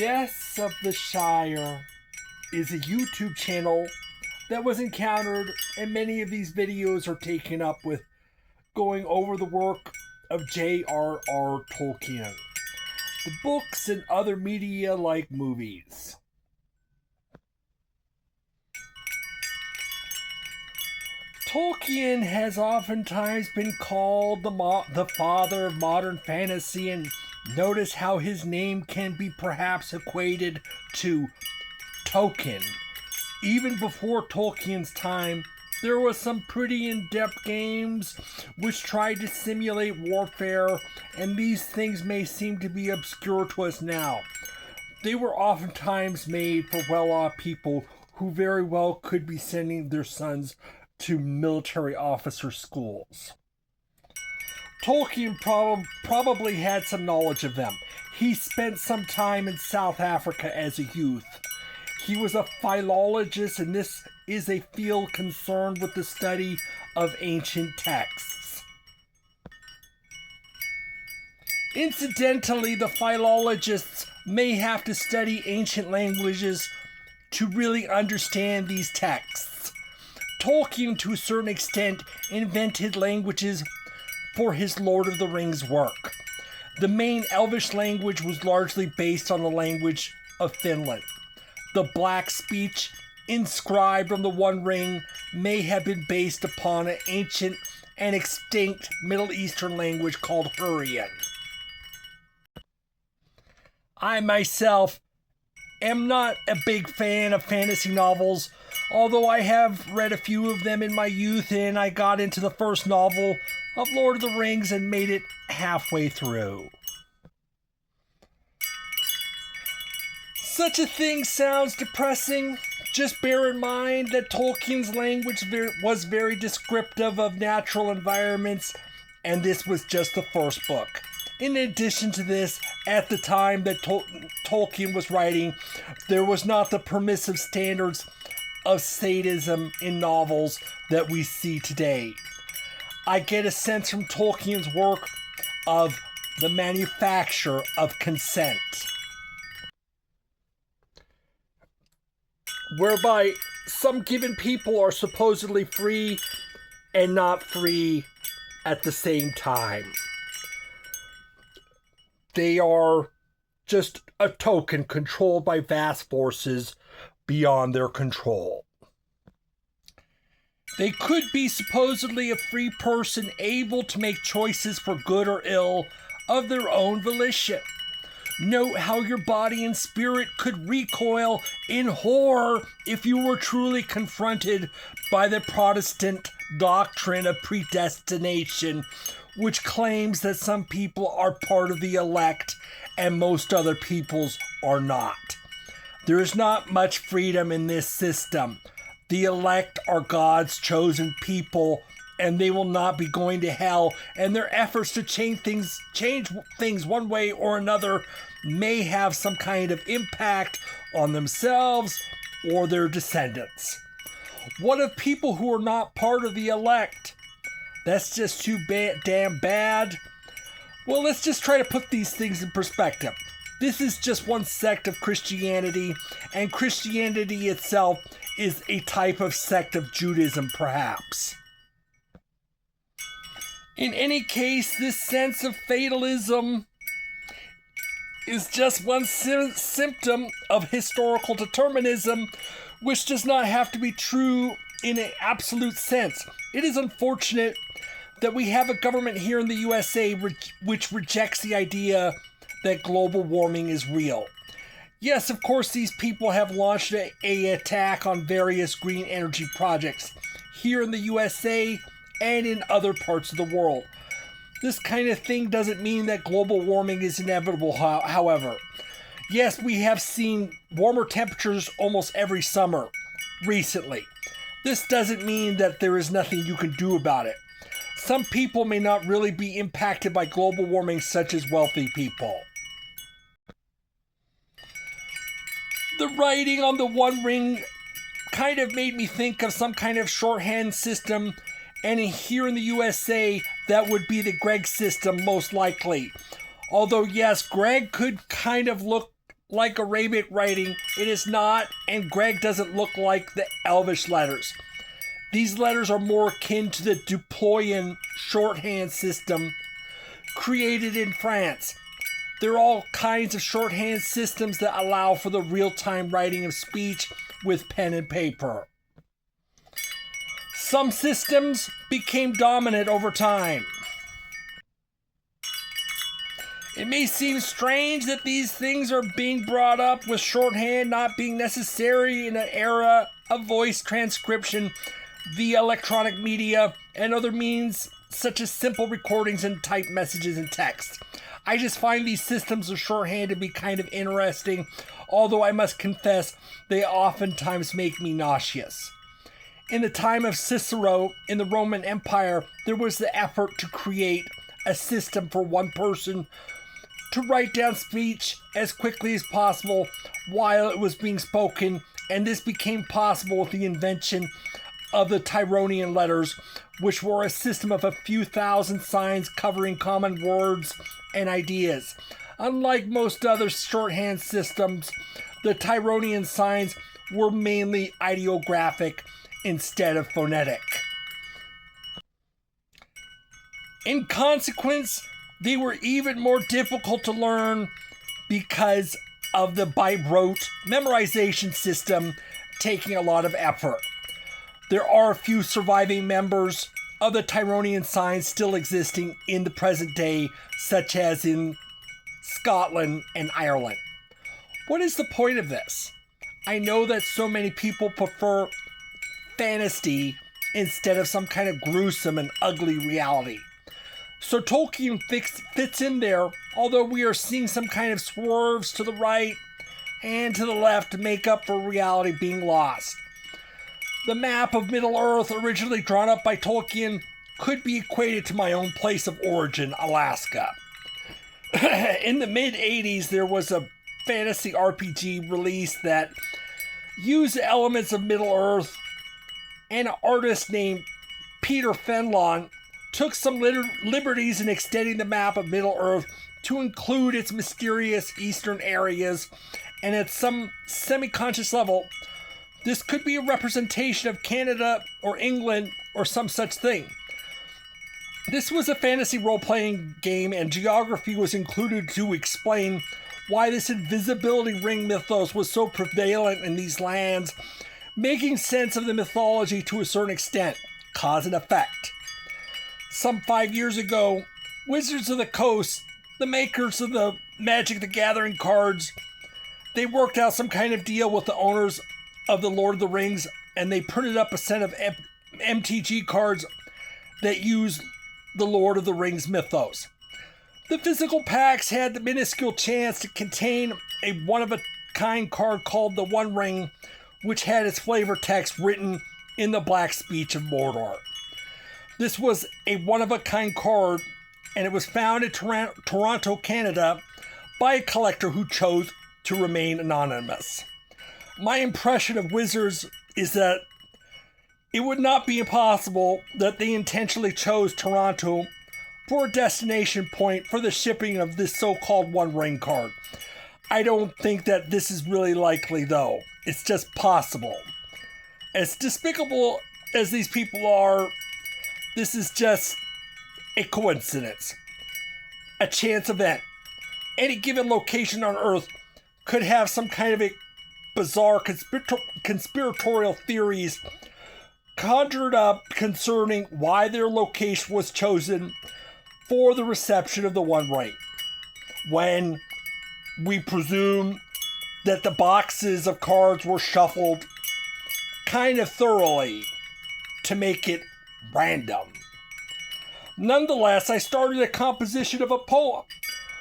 Jess of the Shire is a YouTube channel that was encountered, and many of these videos are taken up with going over the work of J.R.R. Tolkien, the books and other media like movies. Tolkien has oftentimes been called the father of modern fantasy, and notice how his name can be perhaps equated to token. Even before Tolkien's time, there was some pretty in-depth games which tried to simulate warfare, and these things may seem to be obscure to us now. They were oftentimes made for well-off people who very well could be sending their sons to military officer schools. Tolkien probably had some knowledge of them. He spent some time in South Africa as a youth. He was a philologist, and this is a field concerned with the study of ancient texts. Incidentally, the philologists may have to study ancient languages to really understand these texts. Tolkien, to a certain extent, invented languages for his Lord of the Rings work. The main Elvish language was largely based on the language of Finland. The Black speech inscribed on the One Ring may have been based upon an ancient and extinct Middle Eastern language called Hurrian. I myself am not a big fan of fantasy novels, although I have read a few of them in my youth, and I got into the first novel of Lord of the Rings and made it halfway through. Such a thing sounds depressing. Just bear in mind that Tolkien's language was very descriptive of natural environments, and this was just the first book. In addition to this, at the time that Tolkien was writing, there was not the permissive standards of sadism in novels that we see today. I get a sense from Tolkien's work of the manufacture of consent, whereby some given people are supposedly free and not free at the same time. They are just a token controlled by vast forces beyond their control. They could be supposedly a free person able to make choices for good or ill of their own volition. Note how your body and spirit could recoil in horror if you were truly confronted by the Protestant doctrine of predestination, which claims that some people are part of the elect and most other peoples are not. There is not much freedom in this system. The elect are God's chosen people, and they will not be going to hell, and their efforts to change things one way or another may have some kind of impact on themselves or their descendants. What of people who are not part of the elect? That's just too damn bad. Well, let's just try to put these things in perspective. This is just one sect of Christianity, and Christianity itself is a type of sect of Judaism, perhaps. In any case, this sense of fatalism is just one symptom of historical determinism, which does not have to be true in an absolute sense. It is unfortunate that we have a government here in the USA which rejects the idea that global warming is real. Yes, of course, these people have launched an attack on various green energy projects here in the USA and in other parts of the world. This kind of thing doesn't mean that global warming is inevitable, however. Yes, we have seen warmer temperatures almost every summer recently. This doesn't mean that there is nothing you can do about it. Some people may not really be impacted by global warming, such as wealthy people. The writing on the One Ring kind of made me think of some kind of shorthand system, and here in the USA, that would be the Greg system most likely. Although yes, Greg could kind of look like Arabic writing, it is not, and Greg doesn't look like the Elvish letters. These letters are more akin to the Duployan shorthand system created in France. There are all kinds of shorthand systems that allow for the real-time writing of speech with pen and paper. Some systems became dominant over time. It may seem strange that these things are being brought up, with shorthand not being necessary in an era of voice transcription via electronic media and other means such as simple recordings and typed messages and text. I just find these systems of shorthand to be kind of interesting, although I must confess they oftentimes make me nauseous. In the time of Cicero in the Roman Empire, there was the effort to create a system for one person to write down speech as quickly as possible while it was being spoken, and this became possible with the invention of the Tyronian letters, which were a system of a few thousand signs covering common words and ideas. Unlike most other shorthand systems, the Tyronian signs were mainly ideographic instead of phonetic. In consequence, they were even more difficult to learn because of the by rote memorization system taking a lot of effort. There are a few surviving members of the Tyronian signs still existing in the present day, such as in Scotland and Ireland. What is the point of this? I know that so many people prefer fantasy instead of some kind of gruesome and ugly reality. So Tolkien fits in there, although we are seeing some kind of swerves to the right and to the left to make up for reality being lost. The map of Middle-earth, originally drawn up by Tolkien, could be equated to my own place of origin, Alaska. In the mid-'80s, there was a fantasy RPG released that used elements of Middle-earth, and an artist named Peter Fenlon took some liberties in extending the map of Middle-earth to include its mysterious eastern areas, and at some semi-conscious level, this could be a representation of Canada or England or some such thing. This was a fantasy role-playing game, and geography was included to explain why this invisibility ring mythos was so prevalent in these lands, making sense of the mythology to a certain extent, cause and effect. Some 5 years ago, Wizards of the Coast, the makers of the Magic the Gathering cards, they worked out some kind of deal with the owners of the Lord of the Rings, and they printed up a set of MTG cards that use the Lord of the Rings mythos. The physical packs had the minuscule chance to contain a one-of-a-kind card called the One Ring, which had its flavor text written in the Black Speech of Mordor. This was a one-of-a-kind card, and it was found in Toronto, Canada, by a collector who chose to remain anonymous. My impression of Wizards is that it would not be impossible that they intentionally chose Toronto for a destination point for the shipping of this so-called One Ring card. I don't think that this is really likely, though. It's just possible. As despicable as these people are, this is just a coincidence, a chance event. Any given location on Earth could have some kind of a bizarre conspiratorial theories conjured up concerning why their location was chosen for the reception of the One Ring, when we presume that the boxes of cards were shuffled kind of thoroughly to make it random. Nonetheless, I started a composition of a poem,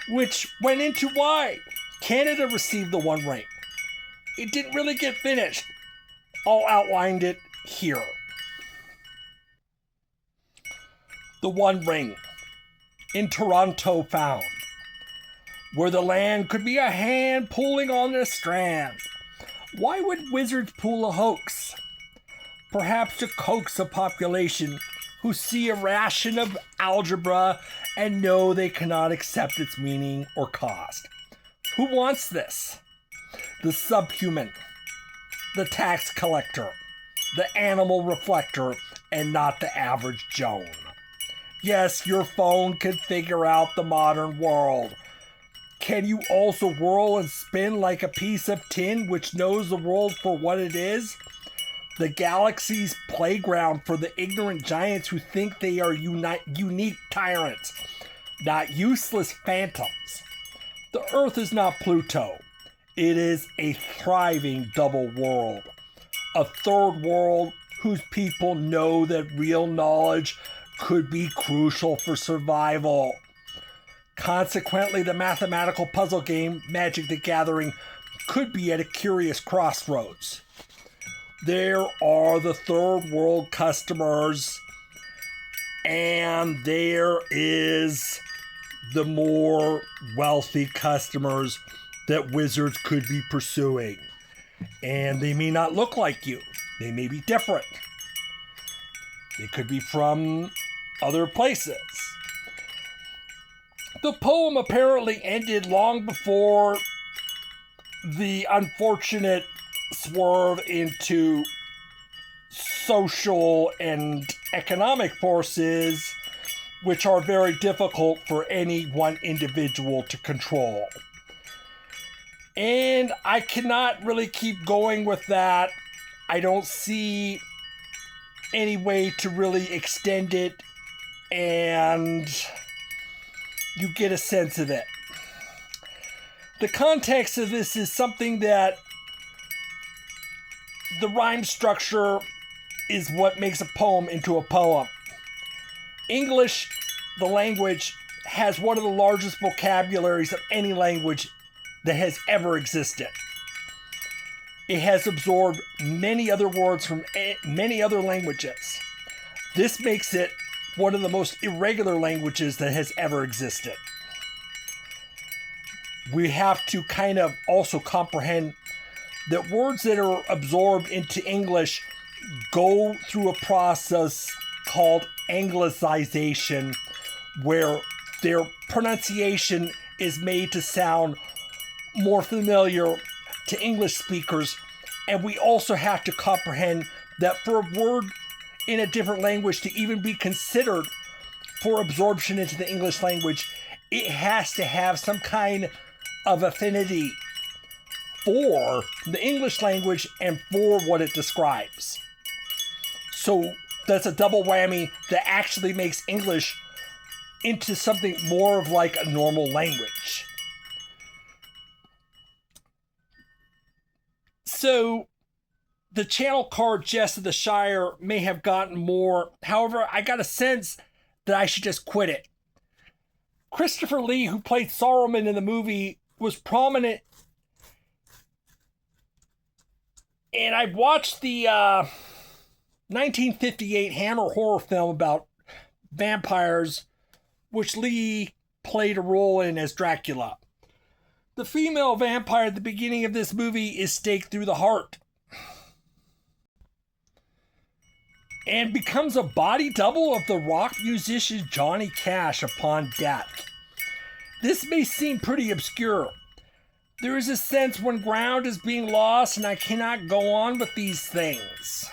which went into why Canada received the One Ring. It didn't really get finished. I'll outline it here. The One Ring, in Toronto found, where the land could be a hand pulling on the strand. Why would wizards pull a hoax? Perhaps to coax a population who see a ration of algebra and know they cannot accept its meaning or cost. Who wants this? the subhuman, the tax collector, the animal reflector, and not the average Joan. Yes, your phone can figure out the modern world. Can you also whirl and spin like a piece of tin which knows the world for what it is? The galaxy's playground for the ignorant giants who think they are unique tyrants, not useless phantoms. The Earth is not Pluto. It is a thriving double world. A third world whose people know that real knowledge could be crucial for survival. Consequently, the mathematical puzzle game Magic the Gathering could be at a curious crossroads. There are the third world customers, and there is the more wealthy customers that Wizards could be pursuing. And they may not look like you. They may be different. They could be from other places. The poem apparently ended long before the unfortunate swerve into social and economic forces, which are very difficult for any one individual to control. And I cannot really keep going with that. I don't see any way to really extend it, and you get a sense of it. The context of this is something that the rhyme structure is what makes a poem into a poem. English, the language, has one of the largest vocabularies of any language that has ever existed. It has absorbed many other words from many other languages. This makes it one of the most irregular languages that has ever existed. We have to kind of also comprehend that words that are absorbed into English go through a process called anglicization, where their pronunciation is made to sound more familiar to English speakers. And we also have to comprehend that for a word in a different language to even be considered for absorption into the English language, it has to have some kind of affinity for the English language and for what it describes. So that's a double whammy that actually makes English into something more of like a normal language. So the channel card Jess of the Shire may have gotten more. However, I got a sense that I should just quit it. Christopher Lee, who played Saruman in the movie, was prominent. And I watched the 1958 Hammer horror film about vampires, which Lee played a role in as Dracula. The female vampire at the beginning of this movie is staked through the heart and becomes a body double of the rock musician Johnny Cash upon death. This may seem pretty obscure. There is a sense when ground is being lost and I cannot go on with these things.